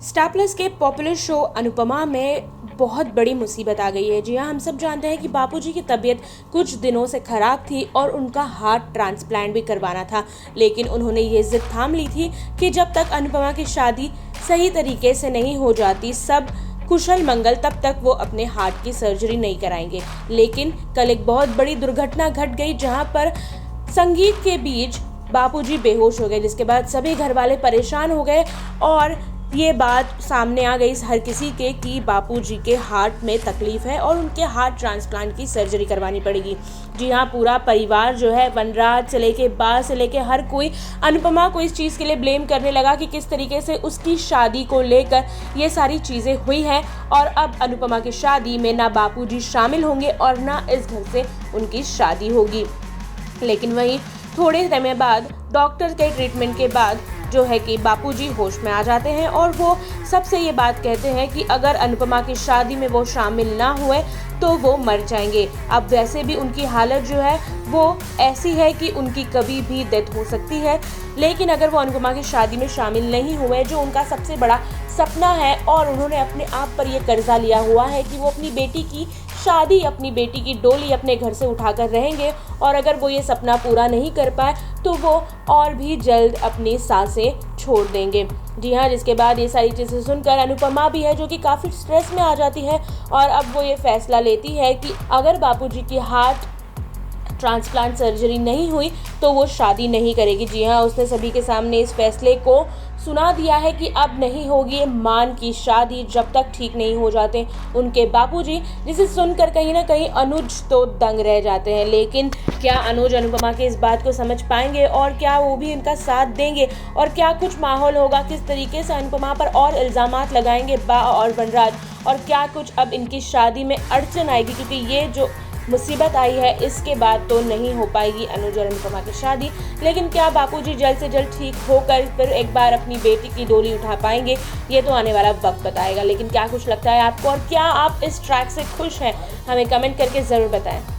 Star plus के popular show Anupama में बहुत बड़ी मुसीबत आ गई है। जी हाँ, हम सब जानते हैं कि बापूजी की तबीयत कुछ दिनों से ख़राब थी और उनका हार्ट ट्रांसप्लांट भी करवाना था, लेकिन उन्होंने ये जिद थाम ली थी कि जब तक अनुपमा की शादी सही तरीके से नहीं हो जाती, सब कुशल मंगल, तब तक वो अपने हार्ट की सर्जरी नहीं कराएंगे। लेकिन कल एक बहुत बड़ी दुर्घटना घट गई जहाँ पर संगीत के बीच बापूजी बेहोश हो गए, जिसके बाद सभी घर वाले परेशान हो गए और ये बात सामने आ गई हर किसी के कि बापूजी के हार्ट में तकलीफ है और उनके हार्ट ट्रांसप्लांट की सर्जरी करवानी पड़ेगी। जी हाँ, पूरा परिवार जो है, वनराज से लेके बास से लेके हर कोई अनुपमा को इस चीज़ के लिए ब्लेम करने लगा कि किस तरीके से उसकी शादी को लेकर ये सारी चीज़ें हुई हैं और अब अनुपमा की शादी में ना बापूजी शामिल होंगे और ना इस घर से उनकी शादी होगी। लेकिन वहीं थोड़े समय बाद डॉक्टर के ट्रीटमेंट के बाद जो है कि बापूजी होश में आ जाते हैं और वो सबसे ये बात कहते हैं कि अगर अनुपमा की शादी में वो शामिल ना हुए तो वो मर जाएंगे। अब वैसे भी उनकी हालत जो है वो ऐसी है कि उनकी कभी भी डेथ हो सकती है, लेकिन अगर वो अनुपमा की शादी में शामिल नहीं हुए, जो उनका सबसे बड़ा सपना है और उन्होंने अपने आप पर ये कर्जा लिया हुआ है कि वो अपनी बेटी की शादी, अपनी बेटी की डोली अपने घर से उठाकर रहेंगे, और अगर वो ये सपना पूरा नहीं कर पाए तो वो और भी जल्द अपनी सांसें छोड़ देंगे। जी हाँ, जिसके बाद ये सारी चीज़ें सुनकर अनुपमा भी है जो कि काफ़ी स्ट्रेस में आ जाती है और अब वो ये फैसला लेती है कि अगर बापूजी की हार्ट ट्रांसप्लांट सर्जरी नहीं हुई तो वो शादी नहीं करेगी। जी हाँ, उसने सभी के सामने इस फैसले को सुना दिया है कि अब नहीं होगी मान की शादी जब तक ठीक नहीं हो जाते उनके बापूजी, जिसे सुनकर कहीं ना कहीं अनुज तो दंग रह जाते हैं। लेकिन क्या अनुज अनुपमा के इस बात को समझ पाएंगे और क्या वो भी इनका साथ देंगे और क्या कुछ माहौल होगा, किस तरीके से अनुपमा पर और इल्ज़ामात लगाएंगे बा और वनराज, और क्या कुछ अब इनकी शादी में अड़चन आएगी, क्योंकि ये जो मुसीबत आई है इसके बाद तो नहीं हो पाएगी अनुज और अनुपमा की शादी। लेकिन क्या बापूजी जल्द से जल्द ठीक होकर फिर एक बार अपनी बेटी की डोली उठा पाएंगे, ये तो आने वाला वक्त बताएगा। लेकिन क्या कुछ लगता है आपको और क्या आप इस ट्रैक से खुश हैं, हमें कमेंट करके ज़रूर बताएं।